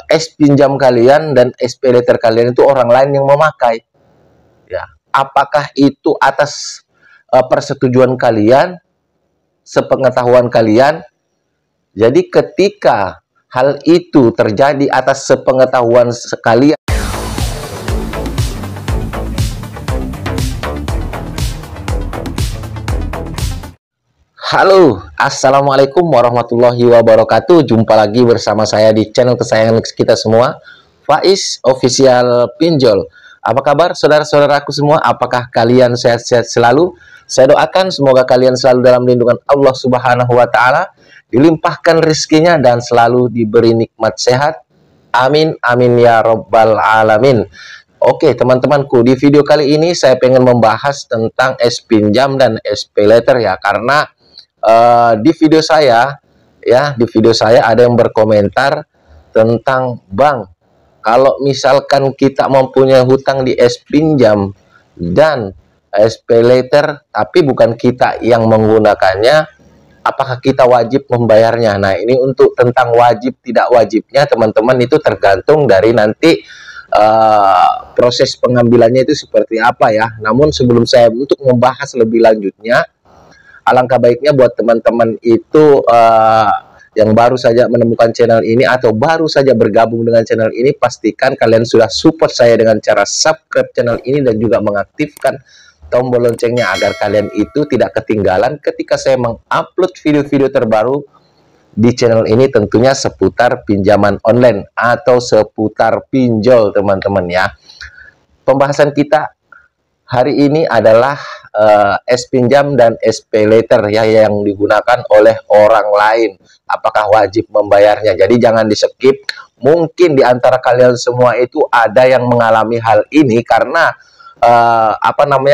es pinjam kalian dan SP letter kalian itu orang lain yang memakai. Ya, apakah itu atas persetujuan kalian, sepengetahuan kalian? Jadi ketika hal itu terjadi atas sepengetahuan kalian, halo, assalamualaikum warahmatullahi wabarakatuh. Jumpa lagi bersama saya di channel kesayangan kita semua, Faiz Official Pinjol. Apa kabar saudara-saudaraku semua? Apakah kalian sehat-sehat selalu? Saya doakan semoga kalian selalu dalam lindungan Allah Subhanahu wa Ta'ala, dilimpahkan rezekinya dan selalu diberi nikmat sehat. Amin, amin ya Rabbal Alamin. Oke teman-temanku, di video kali ini saya pengen membahas tentang es pinjam dan SP letter ya, karena di video saya ada yang berkomentar tentang, Bang, kalau misalkan kita mempunyai hutang di es pinjam dan SP letter tapi bukan kita yang menggunakannya, apakah kita wajib membayarnya? Nah, ini untuk tentang wajib tidak wajibnya teman-teman, itu tergantung dari nanti proses pengambilannya itu seperti apa ya. Namun sebelum saya untuk membahas lebih lanjutnya, alangkah baiknya buat teman-teman itu yang baru saja menemukan channel ini atau baru saja bergabung dengan channel ini, pastikan kalian sudah support saya dengan cara subscribe channel ini dan juga mengaktifkan tombol loncengnya agar kalian itu tidak ketinggalan ketika saya mengupload video-video terbaru di channel ini, tentunya seputar pinjaman online atau seputar pinjol teman-teman ya. Pembahasan kita hari ini adalah es pinjam dan SP letter ya yang digunakan oleh orang lain. Apakah wajib membayarnya? Jadi jangan di-skip. Mungkin di antara kalian semua itu ada yang mengalami hal ini karena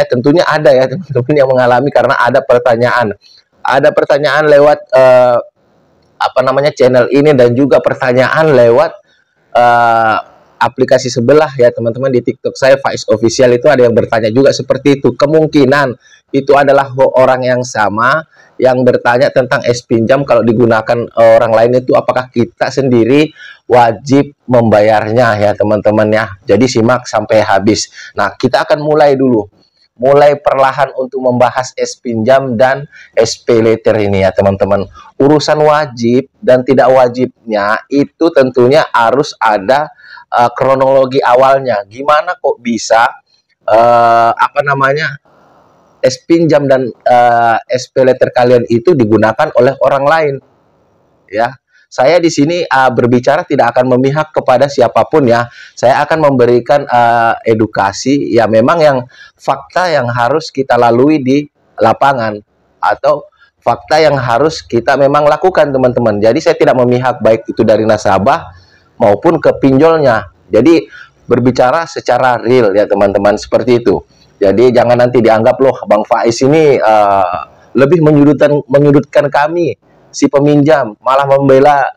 tentunya ada ya teman-teman yang mengalami karena ada pertanyaan. Ada pertanyaan lewat channel ini dan juga pertanyaan lewat aplikasi sebelah ya teman-teman. Di TikTok saya Faiz Official itu ada yang bertanya juga seperti itu. Kemungkinan itu adalah orang yang sama yang bertanya tentang es pinjam kalau digunakan orang lain itu apakah kita sendiri wajib membayarnya ya teman-teman ya. Jadi simak sampai habis. Nah, kita akan mulai perlahan untuk membahas es pinjam dan SP letter ini ya teman-teman. Urusan wajib dan tidak wajibnya itu tentunya harus ada kronologi awalnya. Gimana kok bisa es pinjam dan SP letter kalian itu digunakan oleh orang lain ya. Saya di sini berbicara tidak akan memihak kepada siapapun ya. Saya akan memberikan edukasi ya, memang yang fakta yang harus kita lalui di lapangan atau fakta yang harus kita memang lakukan teman-teman. Jadi saya tidak memihak baik itu dari nasabah maupun ke pinjolnya. Jadi berbicara secara real ya teman-teman, seperti itu. Jadi jangan nanti dianggap loh Bang Faiz ini lebih menyudutkan kami si peminjam, malah membela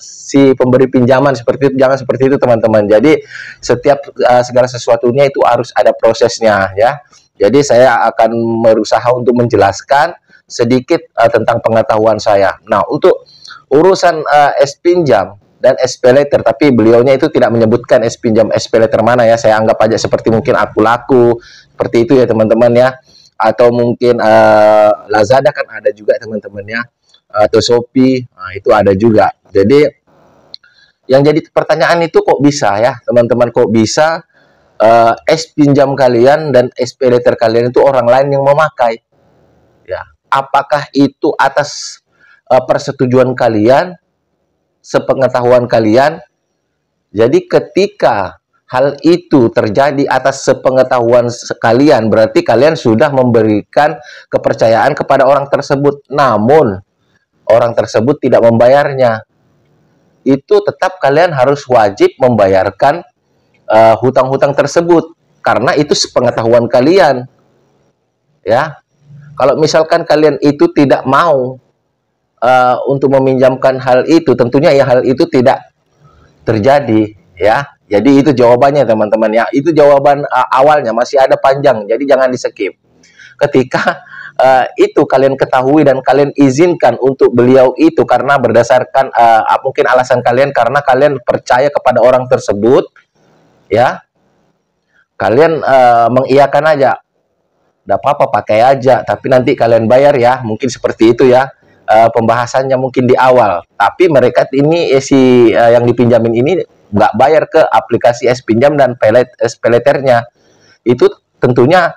si pemberi pinjaman, seperti itu. Jangan seperti itu teman-teman. Jadi setiap segala sesuatunya itu harus ada prosesnya ya. Jadi saya akan berusaha untuk menjelaskan sedikit tentang pengetahuan saya. Nah, untuk urusan es pinjam dan SP letter, tapi beliaunya itu tidak menyebutkan es pinjam SP letter mana ya. Saya anggap aja seperti mungkin aku laku, seperti itu ya teman-teman ya. Atau mungkin Lazada kan ada juga teman-teman ya, atau Shopee, nah, itu ada juga. Jadi yang jadi pertanyaan itu kok bisa ya teman-teman, kok bisa es pinjam kalian dan SP letter kalian itu orang lain yang memakai ya. Apakah itu atas persetujuan kalian, sepengetahuan kalian? Jadi ketika hal itu terjadi atas sepengetahuan kalian, berarti kalian sudah memberikan kepercayaan kepada orang tersebut, namun orang tersebut tidak membayarnya. Itu tetap kalian harus wajib membayarkan hutang-hutang tersebut karena itu sepengetahuan kalian ya. Kalau misalkan kalian itu tidak mau untuk meminjamkan hal itu, tentunya ya hal itu tidak terjadi ya. Jadi itu jawabannya teman-teman ya. Itu jawaban awalnya, masih ada panjang, jadi jangan di skip. Ketika itu kalian ketahui dan kalian izinkan untuk beliau itu karena berdasarkan mungkin alasan kalian karena kalian percaya kepada orang tersebut, ya, kalian mengiyakan aja, tidak apa-apa pakai aja, tapi nanti kalian bayar ya, mungkin seperti itu ya. Pembahasannya mungkin di awal, tapi mereka ini yang dipinjamin ini nggak bayar ke aplikasi S-Pinjam dan SPayLater-nya. Itu tentunya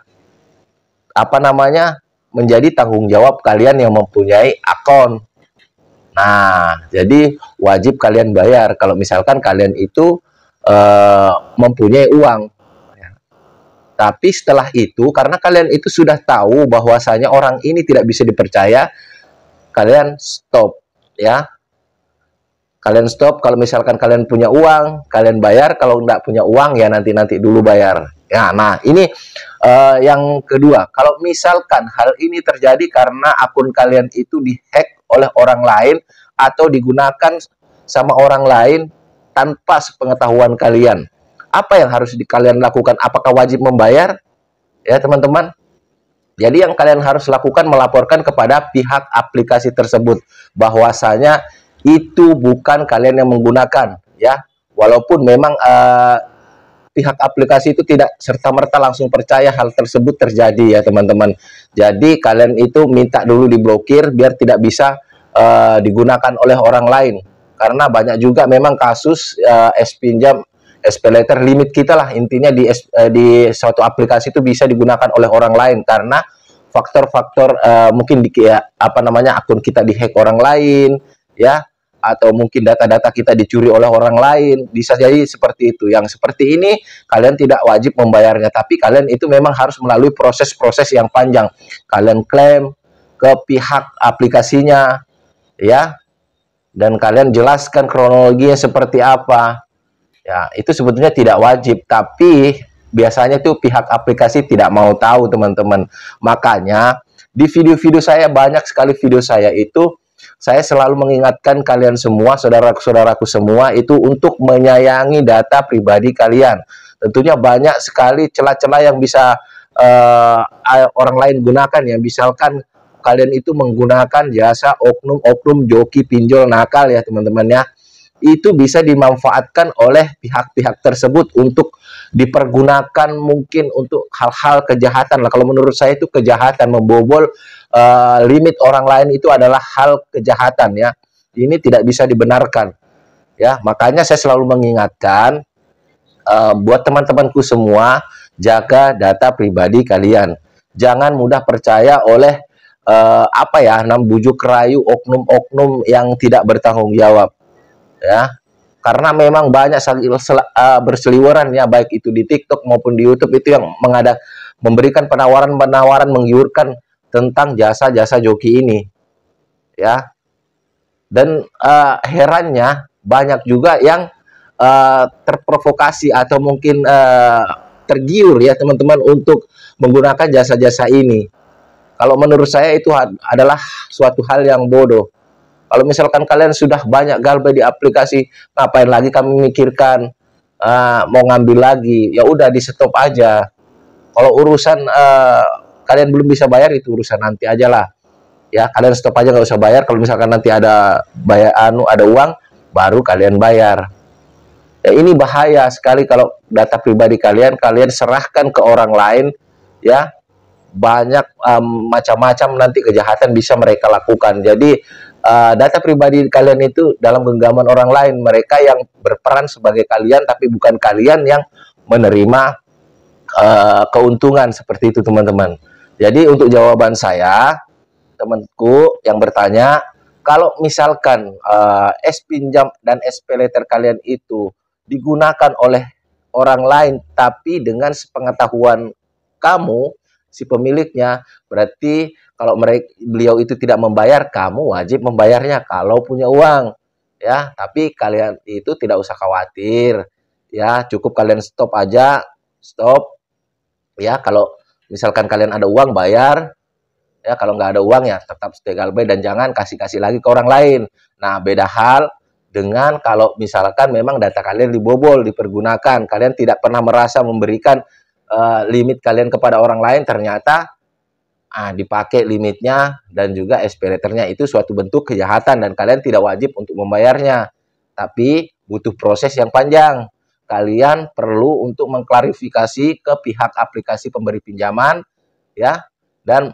menjadi tanggung jawab kalian yang mempunyai akun. Nah, jadi wajib kalian bayar kalau misalkan kalian itu mempunyai uang. Tapi setelah itu, karena kalian itu sudah tahu bahwasanya orang ini tidak bisa dipercaya, kalian stop, ya. Kalian stop. Kalau misalkan kalian punya uang, kalian bayar. Kalau nggak punya uang, ya nanti dulu bayar. Ya, nah ini yang kedua. Kalau misalkan hal ini terjadi karena akun kalian itu dihack oleh orang lain atau digunakan sama orang lain tanpa sepengetahuan kalian, apa yang harus kalian lakukan? Apakah wajib membayar? Ya teman-teman. Jadi yang kalian harus lakukan melaporkan kepada pihak aplikasi tersebut bahwasanya itu bukan kalian yang menggunakan, ya. Walaupun memang pihak aplikasi itu tidak serta-merta langsung percaya hal tersebut terjadi ya teman-teman. Jadi kalian itu minta dulu diblokir biar tidak bisa digunakan oleh orang lain. Karena banyak juga memang kasus S-Pinjam, SPayLater limit kita lah intinya di suatu aplikasi itu bisa digunakan oleh orang lain karena faktor-faktor mungkin akun kita dihack orang lain, ya, atau mungkin data-data kita dicuri oleh orang lain, bisa jadi seperti itu. Yang seperti ini kalian tidak wajib membayarnya, tapi kalian itu memang harus melalui proses-proses yang panjang. Kalian klaim ke pihak aplikasinya, ya, dan kalian jelaskan kronologinya seperti apa. Ya, itu sebetulnya tidak wajib, tapi biasanya tuh pihak aplikasi tidak mau tahu, teman-teman. Makanya di video-video saya, banyak sekali video saya itu, saya selalu mengingatkan kalian semua, saudara-saudaraku semua, itu untuk menyayangi data pribadi kalian. Tentunya banyak sekali celah-celah yang bisa orang lain gunakan, ya. Misalkan kalian itu menggunakan jasa oknum-oknum joki pinjol nakal, ya teman-teman, ya. Itu bisa dimanfaatkan oleh pihak-pihak tersebut untuk dipergunakan mungkin untuk hal-hal kejahatan lah. Kalau menurut saya itu kejahatan, membobol limit orang lain itu adalah hal kejahatan, ya. Ini tidak bisa dibenarkan, ya. Makanya saya selalu mengingatkan buat teman-temanku semua, jaga data pribadi kalian. Jangan mudah percaya oleh bujuk rayu oknum-oknum yang tidak bertanggung jawab, ya. Karena memang banyak berseliweran, ya, baik itu di TikTok maupun di YouTube itu yang memberikan penawaran-penawaran menggiurkan tentang jasa-jasa joki ini, ya. Dan herannya banyak juga yang terprovokasi atau mungkin tergiur, ya teman-teman, untuk menggunakan jasa-jasa ini. Kalau menurut saya itu adalah suatu hal yang bodoh. Kalau misalkan kalian sudah banyak galbay di aplikasi, ngapain lagi kami mikirkan mau ngambil lagi? Ya udah, di stop aja. Kalau urusan kalian belum bisa bayar, itu urusan nanti aja lah. Ya, kalian stop aja, nggak usah bayar. Kalau misalkan nanti ada ada uang, baru kalian bayar. Ya, ini bahaya sekali kalau data pribadi kalian serahkan ke orang lain, ya. Banyak macam-macam nanti kejahatan bisa mereka lakukan. Jadi data pribadi kalian itu dalam genggaman orang lain, mereka yang berperan sebagai kalian, tapi bukan kalian yang menerima keuntungan seperti itu, teman-teman. Jadi untuk jawaban saya, temanku yang bertanya, kalau misalkan S-Pinjam dan SPayLater kalian itu digunakan oleh orang lain, tapi dengan sepengetahuan kamu, si pemiliknya, berarti kalau beliau itu tidak membayar, kamu wajib membayarnya kalau punya uang, ya. Tapi kalian itu tidak usah khawatir, ya. Cukup kalian stop aja, stop, ya. Kalau misalkan kalian ada uang, bayar, ya. Kalau nggak ada uang, ya tetap stay galbay dan jangan kasih lagi ke orang lain. Nah, beda hal dengan kalau misalkan memang data kalian dibobol, dipergunakan, kalian tidak pernah merasa memberikan limit kalian kepada orang lain, ternyata dipakai limitnya dan juga SPay letternya. Itu suatu bentuk kejahatan dan kalian tidak wajib untuk membayarnya. Tapi butuh proses yang panjang. Kalian perlu untuk mengklarifikasi ke pihak aplikasi pemberi pinjaman ya, dan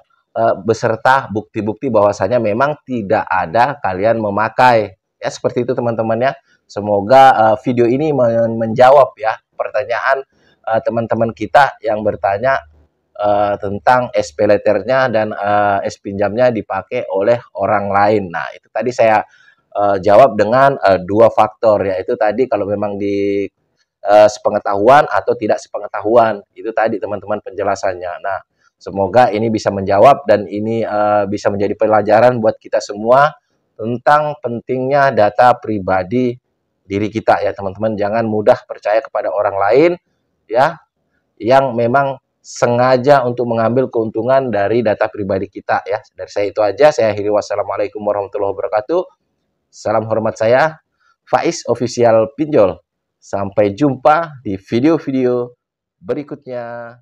beserta bukti-bukti bahwasanya memang tidak ada kalian memakai. Ya seperti itu teman-teman ya. Semoga video ini menjawab ya pertanyaan teman-teman kita yang bertanya tentang SPay letternya dan pinjamnya dipakai oleh orang lain. Nah, itu tadi saya jawab dengan dua faktor, yaitu tadi kalau memang di sepengetahuan atau tidak sepengetahuan. Itu tadi teman-teman penjelasannya. Nah, semoga ini bisa menjawab dan ini bisa menjadi pelajaran buat kita semua tentang pentingnya data pribadi diri kita ya teman-teman. Jangan mudah percaya kepada orang lain ya yang memang sengaja untuk mengambil keuntungan dari data pribadi kita ya. Dari saya itu aja. Saya akhiri, wassalamualaikum warahmatullahi wabarakatuh. Salam hormat saya, Faiz Official Pinjol. Sampai jumpa di video-video berikutnya.